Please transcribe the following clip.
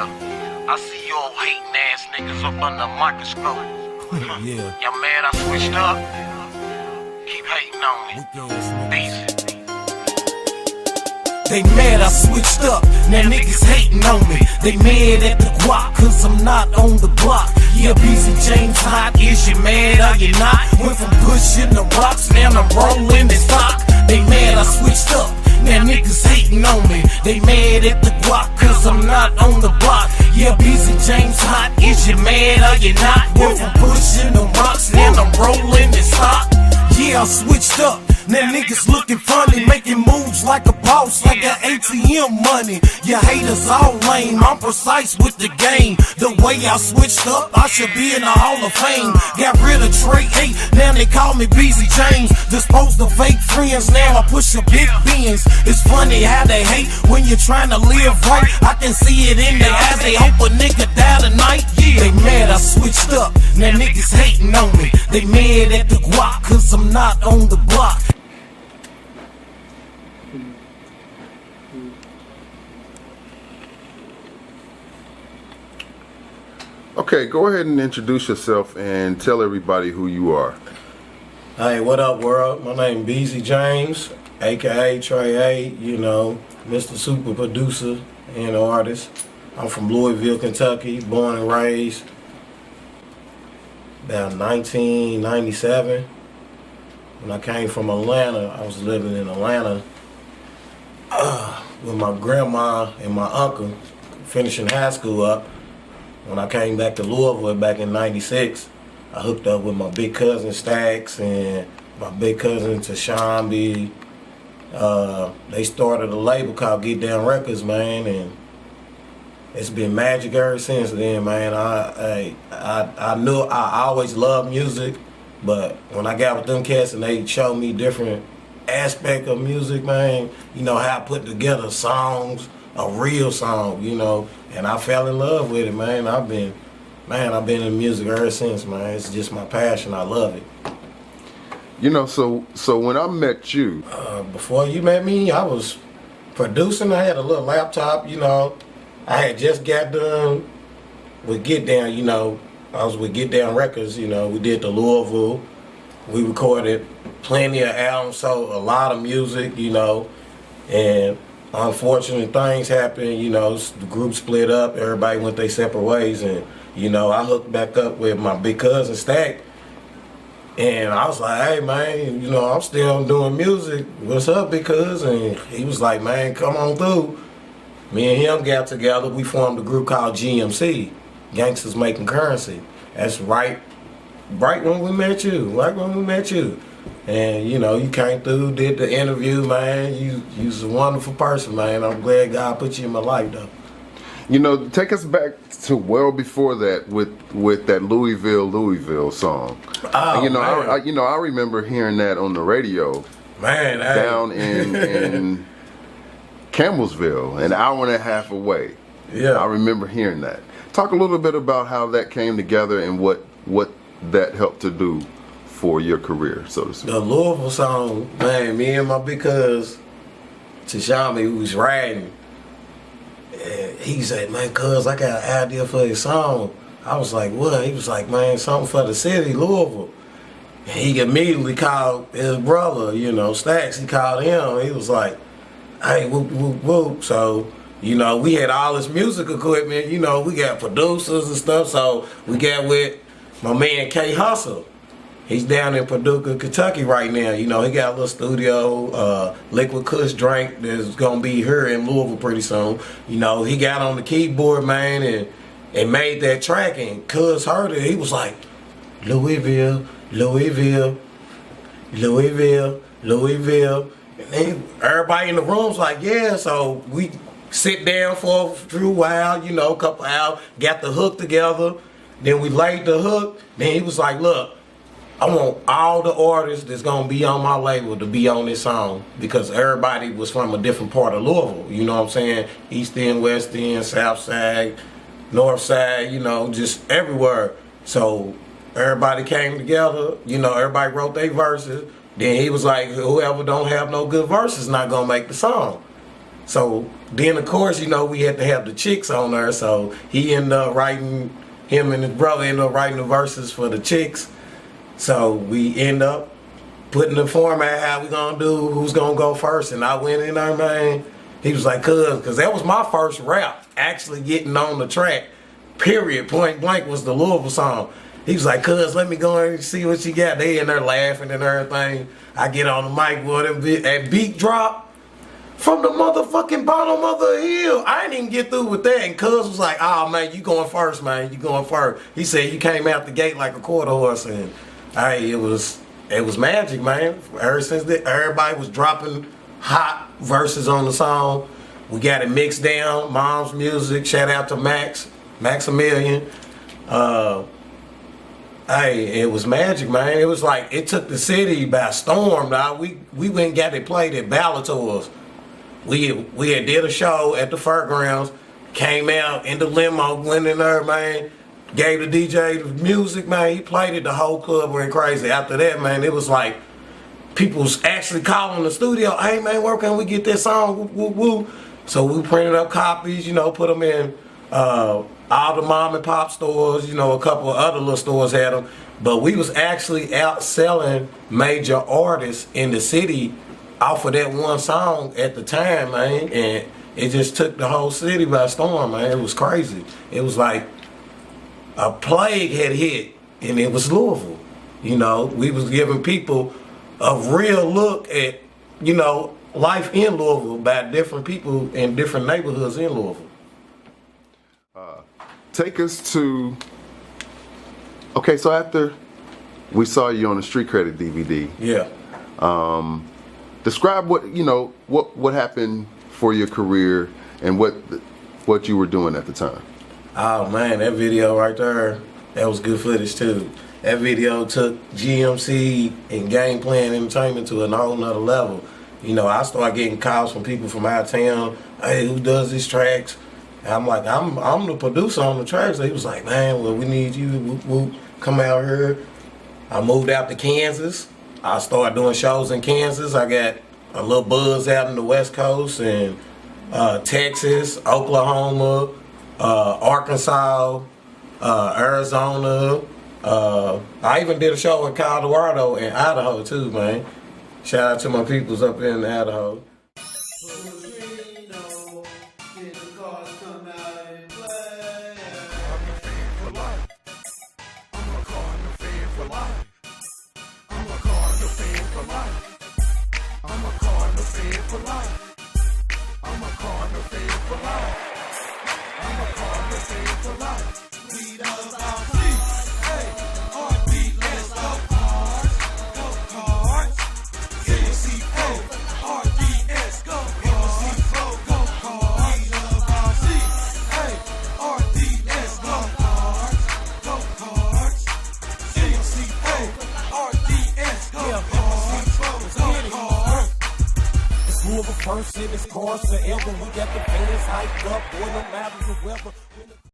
Yeah, I see you all hating ass niggas up under a microscope. Yeah. Y'all mad I switched up? Keep hating on me. Bezzy. They mad I switched up, now niggas hating on me. They mad at the guap, cause I'm not on the block. Yeah, Bezzy James hot, is you mad or you not? Went from pushing the rocks, now I'm rolling the stock. They mad I switched up, now niggas hating on me. They mad at the guap, cause I'm not on the block. Yeah, Bezzy James hot, is you mad or you not? Went from pushing the rocks, now I'm rolling the stock. Yeah, I switched up. Now niggas looking funny, making moves like a boss, like got ATM money. Your haters all lame, I'm precise with the game. The way I switched up, I should be in the Hall of Fame. Got rid of Trey 8, now they call me Bezzy James. Disposed of fake friends, now I push a big Benz. It's funny how they hate when you're trying to live right. I can see it in their eyes, they hope a nigga die tonight. Yeah, they mad I switched up, now niggas hating on me. They mad at the guap, cause I'm not on the block. Okay, go ahead and introduce yourself and tell everybody who you are. Hey, what up, world? My name is Bezzy James, aka Trey A, you know, Mr. Super Producer and artist. I'm from Louisville, Kentucky, born and raised. About 1997. When I came from Atlanta, I was living in Atlanta with my grandma and my uncle, finishing high school up. When I came back to Louisville back in '96, I hooked up with my big cousin Stacks and my big cousin Tashambi. They started a label called Get Down Records, man, and it's been magic ever since then, man. I knew I always loved music, but when I got with them cats and they showed me different aspect of music, man, you know, how I put together songs, a real song, you know, and I fell in love with it, man. I've been in music ever since, man. It's just my passion. I love it. You know, so when I met you, before you met me, I was producing. I had a little laptop, you know. I had just got done with Get Down, you know. I was with Get Down Records, you know. We did the Louisville. We recorded plenty of albums, so a lot of music, you know, and unfortunate things happened, you know, the group split up, everybody went their separate ways, and, you know, I hooked back up with my big cousin Stack, and I was like, hey, man, you know, I'm still doing music, what's up, big cousin? And he was like, man, come on through. Me and him got together, we formed a group called GMC, Gangsters Making Currency. That's right when we met you, And, you know, you came through, did the interview, man. You's a wonderful person, man. I'm glad God put you in my life, though. you know, take us back to well before that with that Louisville song. Oh, you know, man. I remember hearing that on the radio. Man, down in Campbellsville, an hour and a half away. Yeah, I remember hearing that. Talk a little bit about how that came together and what that helped to do for your career, so to speak. The Louisville song, man, me and my big cuz Tashambi, who was riding, and he said, man, cuz, I got an idea for this song. I was like, what? He was like, man, something for the city, Louisville. And he immediately called his brother, you know, Stacks. He called him. He was like, hey, whoop, whoop, whoop. So, you know, we had all this music equipment. You know, we got producers and stuff. So we got with my man K Hustle. He's down in Paducah, Kentucky right now. You know, he got a little studio, Liquid Kush drink that's going to be here in Louisville pretty soon. You know, he got on the keyboard, man, and made that track. And Cuz heard it. He was like, Louisville, Louisville, Louisville, Louisville. And then everybody in the room's like, yeah. So we sit down for a few while, you know, a couple hours, got the hook together. Then we laid the hook. Then he was like, look, I want all the artists that's gonna be on my label to be on this song, because everybody was from a different part of Louisville. You know what I'm saying? East End, West End, South Side, North Side, you know, just everywhere. So everybody came together, you know, everybody wrote their verses. Then he was like, whoever don't have no good verses not gonna make the song. So then, of course, you know, we had to have the chicks on there. So he ended up writing, him and his brother ended up writing the verses for the chicks. So we end up putting the format, how we gonna do, who's gonna go first. And I went in there, man. He was like, cuz that was my first rap, actually getting on the track, period, point blank, was the Louisville song. He was like, cuz, let me go in and see what you got. They in there laughing and everything. I get on the mic, boy, that beat drop from the motherfucking bottom of the hill. I didn't even get through with that. And cuz was like, oh, man, you going first, man. You going first. He said, you came out the gate like a quarter horse. And it was magic, man. Ever since then, everybody was dropping hot verses on the song. We got it mixed down. Mom's music. Shout out to Maximilian. It was magic, man. It was like it took the city by storm. Dog. We went and got it played at Ballatours. We had did a show at the fairgrounds. Came out in the limo, went in there, man. Gave the DJ the music, man. He played it. The whole club went crazy. After that, man, it was like people was actually calling the studio. Hey, man, where can we get this song? Woo, woo, woo. So we printed up copies, you know, put them in all the mom and pop stores, you know, a couple of other little stores had them. But we was actually out selling major artists in the city off of that one song at the time, man. And it just took the whole city by storm, man. It was crazy. It was like a plague had hit, and it was Louisville. You know, we was giving people a real look at, you know, life in Louisville by different people in different neighborhoods in Louisville. Take us to, okay, so after we saw you on the Street Credit DVD. Yeah. Describe what, you know, what happened for your career and what you were doing at the time. Oh man, that video right there, that was good footage too. That video took GMC and Game Plan Entertainment to a whole nother level. You know, I started getting calls from people from out of town. Hey, who does these tracks? And I'm like, I'm the producer on the tracks. So he was like, man, well, we need you to come out here. I moved out to Kansas. I started doing shows in Kansas. I got a little buzz out in the West Coast and Texas, Oklahoma, Arkansas, Arizona. I even did a show in Colorado and Idaho too, man. Shout out to my peoples up in Idaho. First in this course forever, we got the fans hyped up, boy, no matter the weather.